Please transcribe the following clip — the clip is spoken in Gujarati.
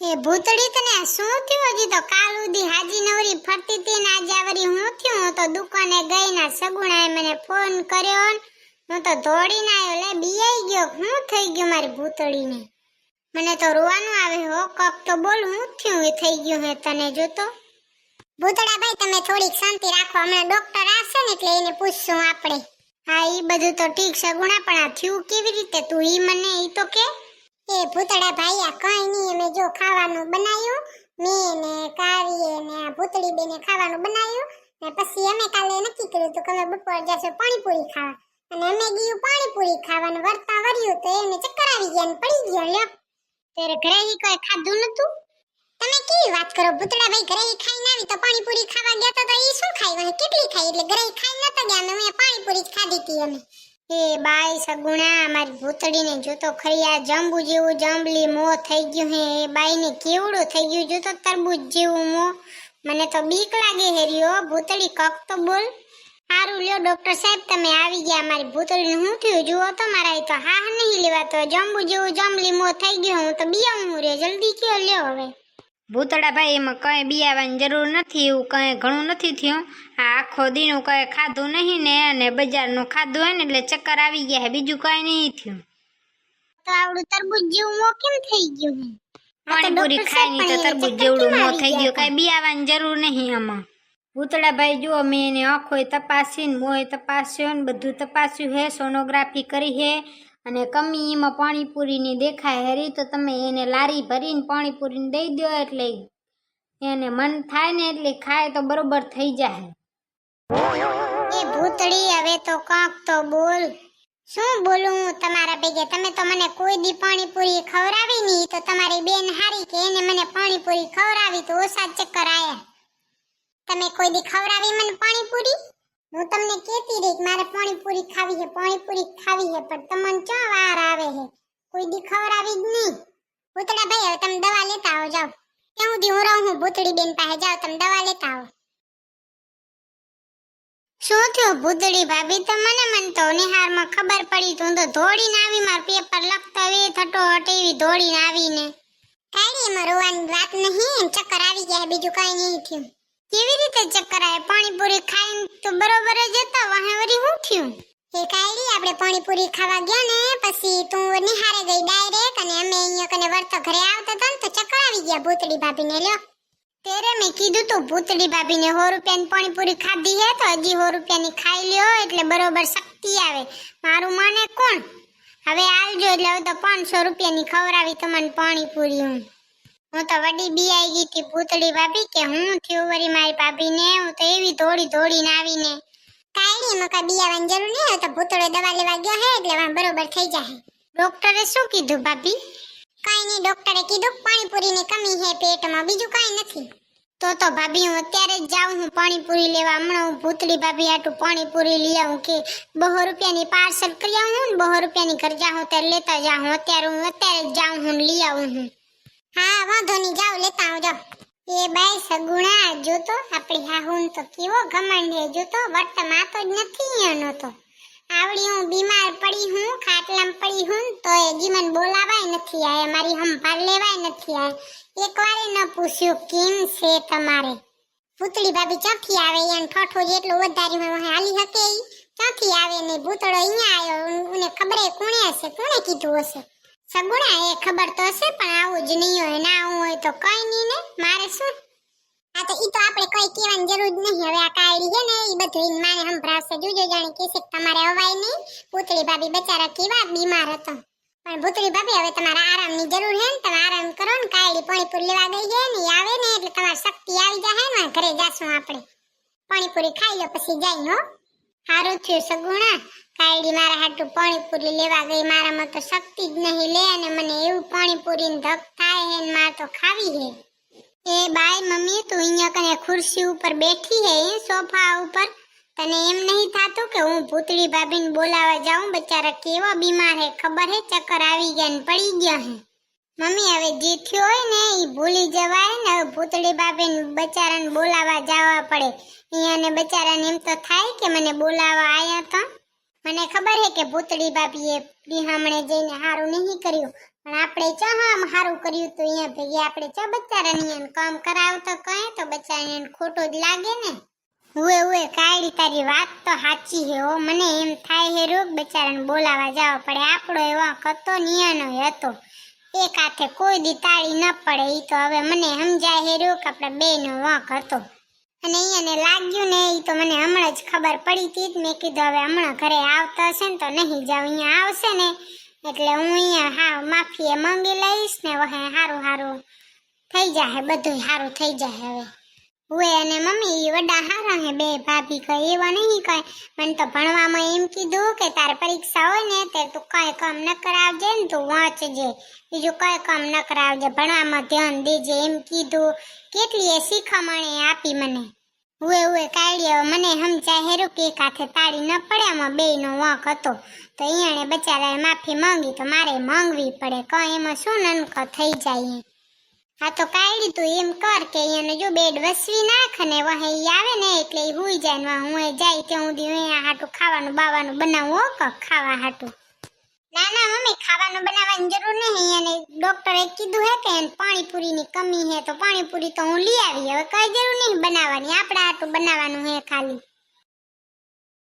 એ ભૂતડી તને શું થયું? હજી તો કાલ ઉધી હાજી નવરી ફરતી હતી ને આજે આવરી હું થયું? હું તો દુકાને ગઈ ના સગુણાએ મને ફોન કર્યો ને હું તો દોડીને આવ્યો. લે બીઆઈ ગયો. શું થઈ ગયું મારી ભૂતડીને? મને તો રોવાનું આવે હો. કક તો બોલ, હું થયું એ થઈ ગયું હે તને? જોતો ભૂતડા ભાઈ તમે થોડીક શાંતિ રાખો. હમણાં ડોક્ટર આવશે ને એટલે એને પૂછશું આપણે. હા ઈ બધું તો ઠીક સગુણા, પણ આ થયું કેવી રીતે? તું ઈ મને ઈ તો કે. એ ભૂતડા ભાઈ આ કઈ નહીં, અમે જો ખાવાનું બનાવ્યું, મેં ને કારીએ ને આ ભૂતડી બેને ખાવાનું બનાવ્યું ને પછી અમે કાલે નક્કી કર્યું તો કે અમે બપોર જશે પાણીપુરી ખાવા, અને અમે ગયું પાણીપુરી ખાવાનું. વર્તા વર્યું તો એને ચક્કર આવી ગયા ને પડી ગયો. લ્યો તેરે ઘરે ઈ કોઈ ખાધું નતું? તમે કેવી વાત કરો ભૂતડા ભાઈ? ઘરે ઈ ખાઈને આવી તો પાણીપુરી ખાવા ગયા તો ઈ શું ખાઈ? વહે કેટલી ખાઈ? એટલે ઘરે ઈ ખાઈ નતા ગયા, અમે પાણીપુરી જ ખાધી હતી અમે. એ બાઈ સગુણા અમારી ભૂતડીને જોતો ખરી, આ જંબુ જેવું જંબલી મોં થઈ ગયું હે. એ બાઈને કેવડું થઈ ગયું જોતો, તરબૂચ જેવું મોં. મને તો બીક લાગે હેરીઓ. ભૂતડી કક તો બોલ. હારું લ્યો ડોક્ટર સાહેબ તમે આવી ગયા. અમારી ભૂતડીને શું થયું જુઓ તો. મારા તો હા નહીં લેવાતો. જંબુ જેવું જંબલી મોં થઈ ગયું. હું તો બીયાવું રે. જલ્દી કયો લ્યો હવે. ભૂતડા ભાઈ એમાં કઈ બિયાવાની જરૂર નથી, એવું કઈ ઘણું નથી થયું. આ આખો દીનું કઈ ખાધું નહીં ને અને બજારનું ખાધું હોય ને એટલે ચક્કર આવી ગયા હે, બીજું કઈ નહીં થયું. તો આવડું તરબૂચ જેવું મોં કેમ થઈ ગયું હે? પાણીપુરી ખાઈને તો તરબૂચ જેવડું મોં થઈ ગયું. કઈ બિયાવાની જરૂર નહીં આમાં. ભૂતડા ભાઈ જુઓ, મેં એને આંખોય તપાસી ને મોંએ તપાસ્યો ને બધું તપાસ્યું હે, સોનોગ્રાફી કરી હે, અને કમી એમાં પાણીપુરીની દેખાય હરી તો તમે એને લારી ભરીને પાણીપુરીને દઈ દો એટલે એને મન થાય ને એટલે ખાય તો બરોબર થઈ જાય. એ ભૂતડી હવે તો કાંક તો બોલ. શું બોલું હું તમારા ભેગે? તમે તો મને કોઈ દી પાણીપુરી ખવડાવી નહીં, તો તમારી બેન હારી કે એને મને પાણીપુરી ખવડાવી તો ઓછા ચક્કર આયા. તમે કોઈ દી ખવડાવી મને પાણીપુરી? હું તમને કહેતી રહી કે મારે પાણીપુરી ખાવી છે, પાણીપુરી ખાવી છે, પણ તમને ચો વાર આવે છે? કોઈ દી ખવડાવી જ નહીં. ભૂતડા ભાઈ હવે તમે દવા લેતા આવો જાઓ. ત્યાં સુધી હું રહું હું ભૂતડી બેન પાસે. જાઓ તમે દવા લેતા આવો. શું થયું ભૂતડી ભાભી? તો મને તો નિહારમાં ખબર પડી તો હું તો દોડીને આવી. માર પેપર લખતા વે થટો હટેવી દોડીને આવીને. કાઈ એમાં રોવાની વાત નહીં, ચક્કર આવી ગયા, બીજું કઈ નહીં થયું. કેવી રીતે ચક્કર આવે? પાણીપુરી ખાઈને તો બરોબર જ હતા, વાહે વળી શું થયું? એ કાઈ આપણે પાણીપુરી ખાવા ગયા ને પછી તું નિહારે ગઈ ડાયરેક્ટ, અને અમે અહીંયા કને વર્તો ઘરે આવતા હતા ને તો ચક્કર આવી ગયા ભૂતડી ભાભીને. લ્યો તેરે મેં કીધું તો ભૂતડી ભાભીને 100 રૂપિયાની પાણીપુરી ખાધી હે તો હજી 100 રૂપિયાની ખાઈ લ્યો એટલે બરોબર શક્તિ આવે. મારું માને કોણ? હવે આવજો એટલે હવે તો 500 રૂપિયાની ખવડાવી તમને પાણીપુરી. હું તો વડી બીઆઈ ગઈ હતી ભૂતડી ભાભી કે હું થયું વળી મારી ભાભીને. હું તો એવી દોડીને આવીને. કાઈ એમાં કઈ બીયાવાની જરૂર નહીં. હવે તો ભૂતડો દવા લેવા ગયો હે એટલે બરોબર થઈ જાય. ડોક્ટરે શું કીધું ભાભી? કઈ નહીં, ડોક્ટરે કીધું પાણીપુરીની કમી હે પેટમાં, બીજું કઈ નથી. તો ભાભી હું અત્યારે જ જાઉં હું પાણીપુરી લેવા. હમણાં હું ભૂતડી ભાભી હાટું પાણીપુરી લઈ આવું કે 200 રૂપિયાની પાર્સલ કરી આવું ને 200 રૂપિયાની ઘર જાઉં ત્યારે લેતા જાઉં. અત્યારે જ જાઉં હું લઈ આવું હું. હા વાંધો નહીં, જાઓ લેતા આવો જાઓ. એ બાઈ સગુણા જોતો આપણી હાહુન તો કેવો ઘમંડ હે. જોતો વર્તમાં તો જ નથી એનો તો. આવડી હું બીમાર પડી હું, ખાટલામાં પડી હું તો એ જીવન બોલાવાય નથી આયા, મારી સંભાળ લેવાય નથી આયા. એકવારે ન પૂછ્યું કેમ છે તમારે? ભૂતડી ભાભી ચોથી આવે? એને ઠોઠો જેટલું વધારી હોય હાલી હકે ઈ ચોથી આવે ને? ભૂતડો અહીંયા આવ્યો, મને ખબર હે કોણે હશે, કોણે કીધું હશે? સગુણા એ ખબર તો હશે પણ આવું જ નહીં હોય. ના આવું હોય તો કઈ નહીં ને, મારે શું? આ તો ઈ તો આપણે કઈ કહેવાની જરૂર જ નહીં. હવે આ કાયડી છે ને ઈ બધું માને સંભળાવશે. જોજો જાણે કહેશે તમારે અવાય નહીં. ભૂતડી ભાભી બચારા કેવા બીમાર હતા. પણ ભૂતડી ભાભી હવે તમારે આરામની જરૂર છે ને, તમે આરામ કરો ને. કાયડી પાણીપુરી લેવા ગઈ છે ને આવે ને એટલે તમારી શક્તિ આવી જાય ને. ઘરે જાશું આપણે, પાણીપુરી ખાઈ લો પછી જાય હો. સારું થયું સગુણા, કાયડી મારા હાટું પાણીપુરી લેવા ગઈ. મારામાં તો શક્તિ જ નહીં લે, અને મને એવું પાણીપુરીને ધક થાય હે ને મારે તો ખાવી હે. એ બાય મમ્મી તું અહીંયા કને ખુરશી ઉપર બેઠી હે સોફા ઉપર, તને એમ નહીં થાતું કે હું ભૂતડી ભાભીને બોલાવા જાઉં? બચારા કેવા બીમાર હે ખબર હે, ચક્કર આવી ગયા ને પડી ગયા હે. મમ્મી હવે જે થયો હોય ને એ ભૂલી જવાય ને. હવે ભૂતડી ભાભીને બચારાને બોલાવા જવા પડે. અહીંયાને બચારાને એમ તો થાય કે મને બોલાવા આયા હતા. મને ખબર હે કે ભૂતડી ભાભીએ પ્રિહામણે જઈને હારું નહીં કર્યું. પણ આપણે ચા આમ સારું કર્યું તો અહીંયા ભેગી આપણે ચા બચારાની એને કામ કરાવતો કહે તો બચારાને એને ખોટો જ લાગે ને. ઉએ કાયડી તારી વાત તો સાચી હે હો. મને એમ થાય હે રોગ બચારાને બોલાવા જવા પડે. આપણો એ વાંક હતો નિયાનો હતો. એક હાથે કોઈ દી તાળી ન પડે. ઈ તો હવે મને સમજાય હે રોગ આપણા બેનો વાંક હતો. અને અહીંયાને લાગ્યું ને ઈ તો મને હમણાં જ ખબર પડી હતી. મેં કીધું હવે હમણાં ઘરે આવતા હશે ને તો નહીં જાવ. અહીંયા આવશે ને એટલે હું અહીંયા હા માફી માંગી લઈશ ને હવે હારું થઈ જાય, બધું સારું થઈ જાય હવે. ઉએ અને મમ્મી ઈ વડા હારા હે બે ભાભી કહે એવા નહીં કહે. મને તો ભણવામાં એમ કીધું કે તારે પરીક્ષા હોય ને ત્યારે તું કઈ કામ ન કરાવજે ને તું વાંચજે, બીજું કઈ કામ ન કરાવજે, ભણવામાં ધ્યાન દેજે એમ કીધું. કેટલી એ શીખામણે આપી મને. ઉએ કાઢ્યો મને સમજાય હેરું કે એક હાથે તાળી ન પડે. આમાં બેયનો વાંક હતો તો અહીંયાને બચારાએ માફી માંગી તો મારે માંગવી પડે. કઈ એમાં શું નનકો થઈ જાય. હા તો કાઢી તું એમ કર કે અહીંયાને જો બેડ વસવી નાખ ને વહે ઈ આવે ને એટલે ઈ હુઈ જાય ને હું જાય ત્યાં સુધી અહીંયા હાટું ખાવાનું બાવાનું બનાવું હો ખાવા હાટું. ના મમ્મી ખાવાનું બનાવવાની જરૂર નહીં. એને ડોક્ટરે કીધું હે કે એને પાણીપુરીની કમી હે તો પાણીપુરી તો હું લઈ આવી. હવે કઈ જરૂર નહીં બનાવવાની, આપણા હાટું બનાવવાનું હે ખાલી.